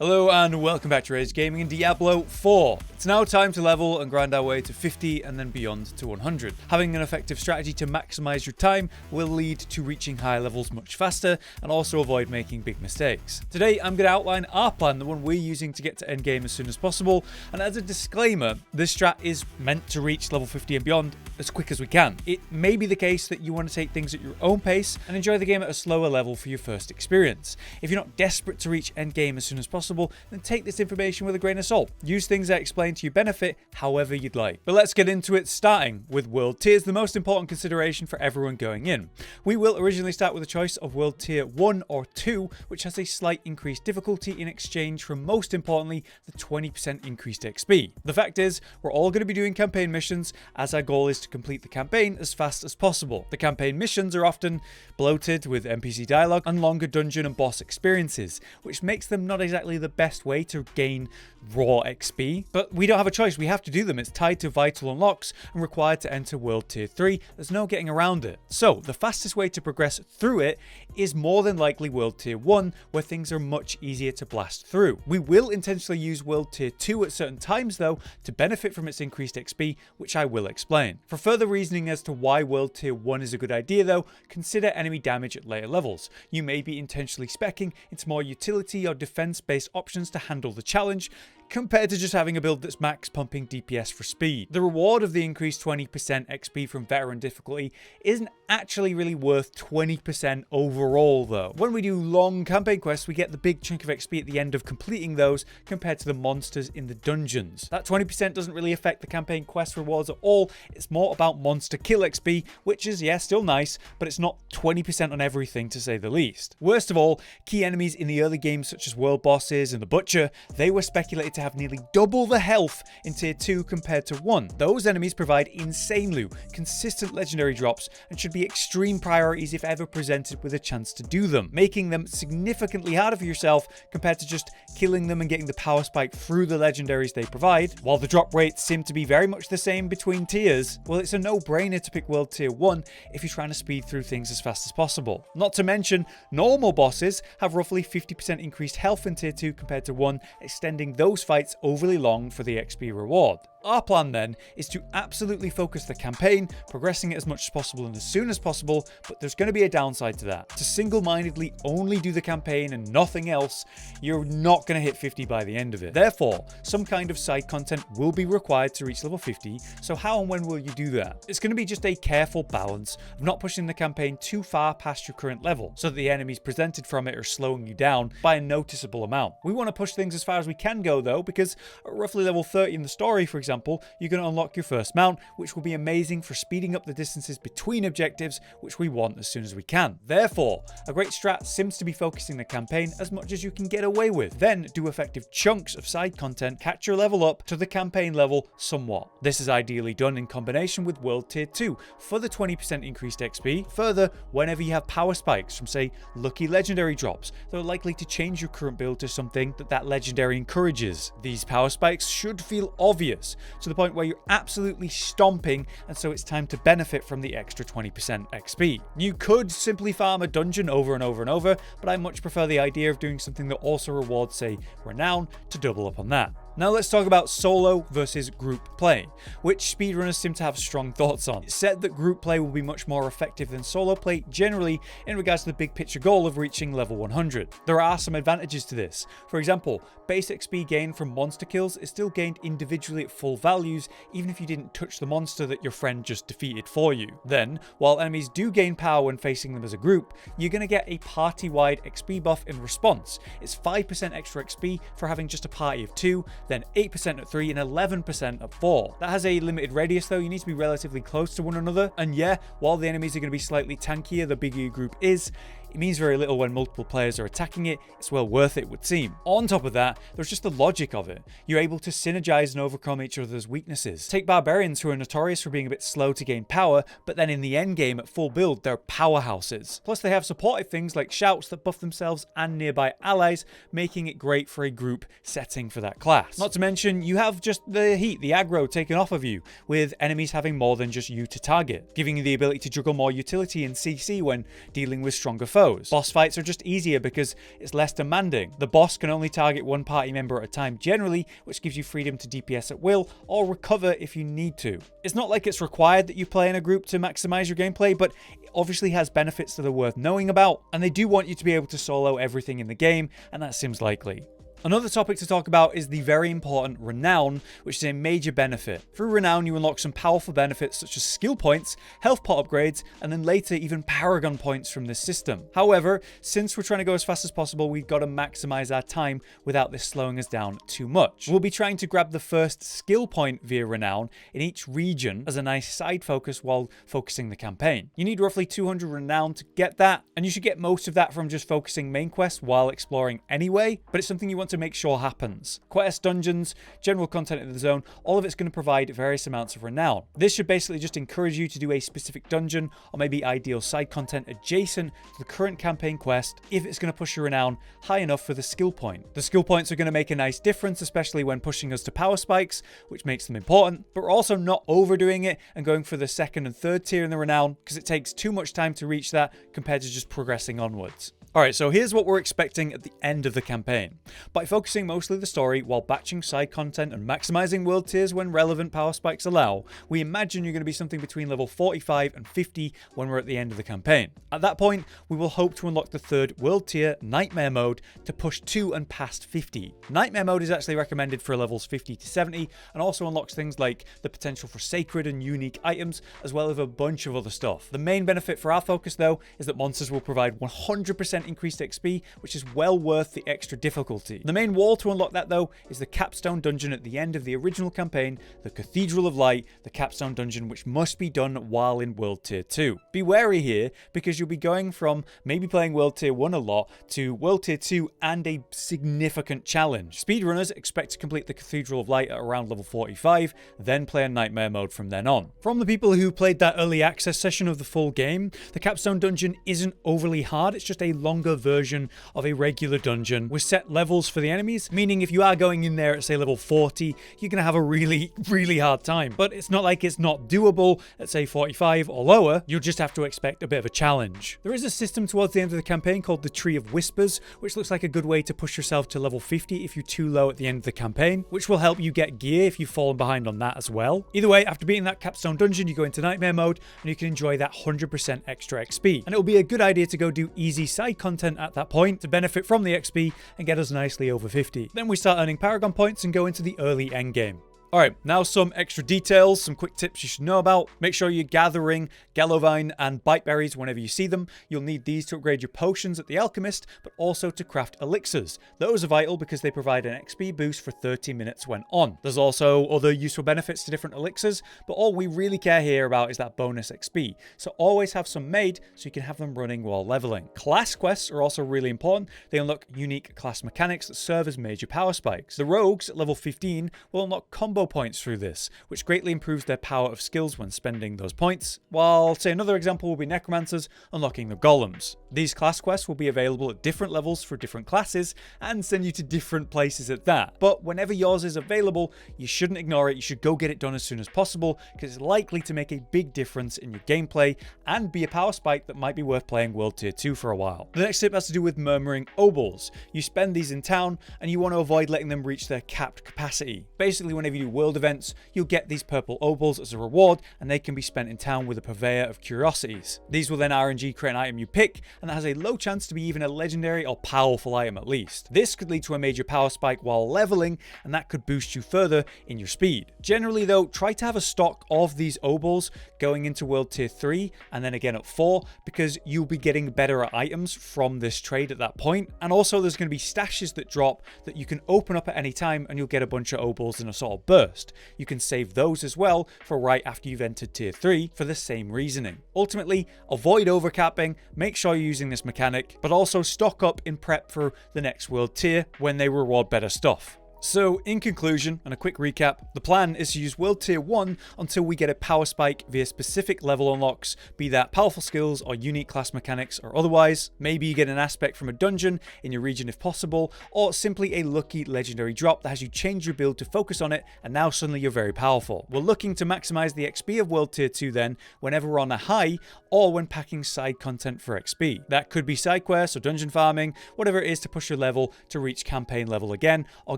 Hello and welcome back to Rage Gaming in Diablo 4. It's now time to level and grind our way to 50 and then beyond to 100. Having an effective strategy to maximize your time will lead to reaching higher levels much faster and also avoid making big mistakes. Today I'm going to outline our plan, the one we're using to get to endgame as soon as possible, and as a disclaimer, this strat is meant to reach level 50 and beyond as quick as we can. It may be the case that you want to take things at your own pace and enjoy the game at a slower level for your first experience. If you're not desperate to reach endgame as soon as possible, then take this information with a grain of salt. Use things I explain to your benefit however you'd like. But let's get into it, starting with world tiers, the most important consideration for everyone going in. We will originally start with a choice of world tier 1 or 2, which has a slight increased difficulty in exchange for, most importantly, the 20% increased XP. The fact is, we're all going to be doing campaign missions, as our goal is to complete the campaign as fast as possible. The campaign missions are often bloated with NPC dialogue and longer dungeon and boss experiences, which makes them not exactly the best way to gain raw XP, but we don't have a choice. We have to do them. It's tied to vital unlocks and required to enter world tier 3. There's no getting around it. So the fastest way to progress through it is more than likely world tier 1, where things are much easier to blast through. We will intentionally use world tier 2 at certain times though to benefit from its increased XP, which I will explain. For further reasoning as to why world tier 1 is a good idea though, consider enemy damage at later levels. You may be intentionally speccing into more utility or defense based options to handle the challenge, compared to just having a build that's max pumping DPS for speed. The reward of the increased 20% XP from veteran difficulty isn't actually really worth 20% overall though. When we do long campaign quests, we get the big chunk of XP at the end of completing those compared to the monsters in the dungeons. That 20% doesn't really affect the campaign quest rewards at all. It's more about monster kill XP, which is, yeah, still nice, but it's not 20% on everything to say the least. Worst of all, key enemies in the early games such as world bosses and the Butcher, they were speculated to have nearly double the health in tier 2 compared to 1. Those enemies provide insane loot, consistent legendary drops, and should be extreme priorities if ever presented with a chance to do them, making them significantly harder for yourself compared to just killing them and getting the power spike through the legendaries they provide. While the drop rates seem to be very much the same between tiers, well, it's a no-brainer to pick world tier 1 if you're trying to speed through things as fast as possible. Not to mention, normal bosses have roughly 50% increased health in tier 2 compared to 1, extending those fights overly long for the XP reward. Our plan then is to absolutely focus the campaign, progressing it as much as possible and as soon as possible, but there's going to be a downside to that. To single-mindedly only do the campaign and nothing else, you're not going to hit 50 by the end of it. Therefore, some kind of side content will be required to reach level 50, so how and when will you do that? It's going to be just a careful balance of not pushing the campaign too far past your current level, so that the enemies presented from it are slowing you down by a noticeable amount. We want to push things as far as we can go though, because at roughly level 30 in the story, for example, you're going to unlock your first mount, which will be amazing for speeding up the distances between objectives, which we want as soon as we can. Therefore, a great strat seems to be focusing the campaign as much as you can get away with. Then do effective chunks of side content, catch your level up to the campaign level somewhat. This is ideally done in combination with world tier 2 for the 20% increased XP. Further, whenever you have power spikes from, say, lucky legendary drops, they're likely to change your current build to something that legendary encourages. These power spikes should feel obvious, to the point where you're absolutely stomping, and so it's time to benefit from the extra 20% XP. You could simply farm a dungeon over and over and over, but I much prefer the idea of doing something that also rewards, say, Renown, to double up on that. Now let's talk about solo versus group play, which speedrunners seem to have strong thoughts on. It's said that group play will be much more effective than solo play generally in regards to the big picture goal of reaching level 100. There are some advantages to this. For example, base XP gain from monster kills is still gained individually at full values, even if you didn't touch the monster that your friend just defeated for you. Then, while enemies do gain power when facing them as a group, you're going to get a party-wide XP buff in response. It's 5% extra XP for having just a party of 2, then 8% at 3 and 11% at 4. That has a limited radius though. You need to be relatively close to one another, and yeah, while the enemies are going to be slightly tankier the bigger your group is, it means very little when multiple players are attacking it. It's well worth it, would seem. On top of that, there's just the logic of it. You're able to synergize and overcome each other's weaknesses. Take Barbarians, who are notorious for being a bit slow to gain power, but then in the end game at full build, they're powerhouses. Plus they have supportive things like shouts that buff themselves and nearby allies, making it great for a group setting for that class. Not to mention, you have just the heat, the aggro taken off of you, with enemies having more than just you to target, giving you the ability to juggle more utility and CC when dealing with stronger foes. foes. Boss fights are just easier because it's less demanding. The boss can only target one party member at a time generally, which gives you freedom to DPS at will or recover if you need to. It's not like it's required that you play in a group to maximize your gameplay, but it obviously has benefits that are worth knowing about, and they do want you to be able to solo everything in the game, and that seems likely. Another topic to talk about is the very important Renown, which is a major benefit. Through Renown, you unlock some powerful benefits such as skill points, health pot upgrades, and then later even Paragon points from this system. However, since we're trying to go as fast as possible, we've got to maximize our time without this slowing us down too much. We'll be trying to grab the first skill point via Renown in each region as a nice side focus while focusing the campaign. You need roughly 200 Renown to get that, and you should get most of that from just focusing main quests while exploring anyway, but it's something you want to make sure happens. Quest dungeons, general content in the zone, all of it's going to provide various amounts of Renown. This should basically just encourage you to do a specific dungeon or maybe ideal side content adjacent to the current campaign quest if it's going to push your Renown high enough for the skill point. The skill points are going to make a nice difference, especially when pushing us to power spikes, which makes them important, but we're also not overdoing it and going for the second and third tier in the Renown because it takes too much time to reach that compared to just progressing onwards. Alright, so here's what we're expecting at the end of the campaign. By focusing mostly the story while batching side content and maximizing world tiers when relevant power spikes allow, we imagine you're going to be something between level 45 and 50 when we're at the end of the campaign. At that point, we will hope to unlock the third world tier, Nightmare Mode, to push to and past 50. Nightmare Mode is actually recommended for levels 50 to 70 and also unlocks things like the potential for sacred and unique items, as well as a bunch of other stuff. The main benefit for our focus though is that monsters will provide 100% increased XP, which is well worth the extra difficulty. The main wall to unlock that though is the capstone dungeon at the end of the original campaign, the Cathedral of Light, the capstone dungeon which must be done while in World Tier 2. Be wary here because you'll be going from maybe playing World Tier 1 a lot to World Tier 2 and a significant challenge. Speedrunners expect to complete the Cathedral of Light at around level 45, then play in Nightmare Mode from then on. From the people who played that early access session of the full game, the capstone dungeon isn't overly hard, it's just a longer version of a regular dungeon with set levels for the enemies, meaning if you are going in there at say level 40, you're going to have a really hard time. But it's not like it's not doable at say 45 or lower, you'll just have to expect a bit of a challenge. There is a system towards the end of the campaign called the Tree of Whispers, which looks like a good way to push yourself to level 50 if you're too low at the end of the campaign, which will help you get gear if you've fallen behind on that as well. Either way, after beating that capstone dungeon, you go into Nightmare Mode and you can enjoy that 100% extra XP. And it'll be a good idea to go do easy side content at that point to benefit from the XP and get us nicely over 50. Then we start earning Paragon points and go into the early endgame. Alright, now some extra details, some quick tips you should know about. Make sure you're gathering Gallovine and Bite Berries whenever you see them. You'll need these to upgrade your potions at the Alchemist, but also to craft elixirs. Those are vital because they provide an XP boost for 30 minutes when on. There's also other useful benefits to different elixirs, but all we really care here about is that bonus XP. So always have some made so you can have them running while leveling. Class quests are also really important. They unlock unique class mechanics that serve as major power spikes. The Rogues at level 15 will unlock combo points through this, which greatly improves their power of skills when spending those points, while say another example will be Necromancers unlocking the Golems. These class quests will be available at different levels for different classes and send you to different places at that, but whenever yours is available, you shouldn't ignore it. You should go get it done as soon as possible because it's likely to make a big difference in your gameplay and be a power spike that might be worth playing World Tier 2 for a while. The next tip has to do with Murmuring Obols. You spend these in town and you want to avoid letting them reach their capped capacity. Basically, whenever you do world events, you'll get these purple obols as a reward and they can be spent in town with a purveyor of curiosities. These will then RNG create an item you pick, and that has a low chance to be even a legendary or powerful item at least. This could lead to a major power spike while leveling, and that could boost you further in your speed. Generally though, try to have a stock of these obols going into World Tier 3 and then again at 4, because you'll be getting better at items from this trade at that point. And also there's going to be stashes that drop that you can open up at any time and you'll get a bunch of obols in a sort of burst. You can save those as well for right after you've entered Tier 3 for the same reasoning. Ultimately, avoid overcapping, make sure you're using this mechanic, but also stock up in prep for the next world tier when they reward better stuff. So, in conclusion, and a quick recap, the plan is to use World Tier 1 until we get a power spike via specific level unlocks, be that powerful skills or unique class mechanics or otherwise. Maybe you get an aspect from a dungeon in your region if possible, or simply a lucky legendary drop that has you change your build to focus on it, and now suddenly you're very powerful. We're looking to maximize the XP of World Tier 2 then, whenever we're on a high, or when packing side content for XP. That could be side quests or dungeon farming, whatever it is to push your level to reach campaign level again, or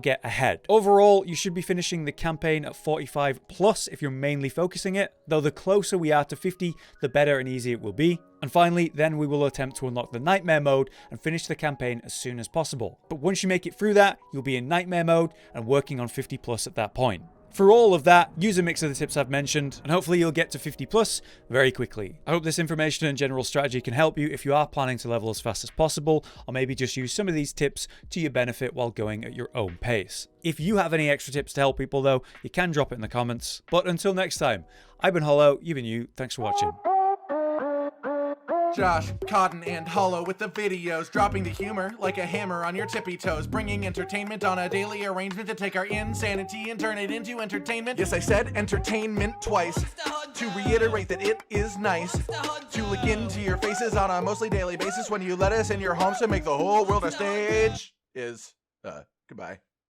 get ahead. Overall, you should be finishing the campaign at 45 plus if you're mainly focusing it, though the closer we are to 50, the better and easier it will be. And finally, then we will attempt to unlock the Nightmare mode and finish the campaign as soon as possible. But once you make it through that, you'll be in Nightmare mode and working on 50 plus at that point. For all of that, use a mix of the tips I've mentioned, and hopefully you'll get to 50 plus very quickly. I hope this information and general strategy can help you if you are planning to level as fast as possible, or maybe just use some of these tips to your benefit while going at your own pace. If you have any extra tips to help people though, you can drop it in the comments. But until next time, I've been Hollow, you've been you, thanks for watching. Josh, Cotton, and Hollow with the videos, dropping the humor like a hammer on your tippy toes, bringing entertainment on a daily arrangement to take our insanity and turn it into entertainment. Yes, I said entertainment twice, to reiterate that it is nice to look into your faces on a mostly daily basis when you let us in your homes to make the whole world a stage. Goodbye.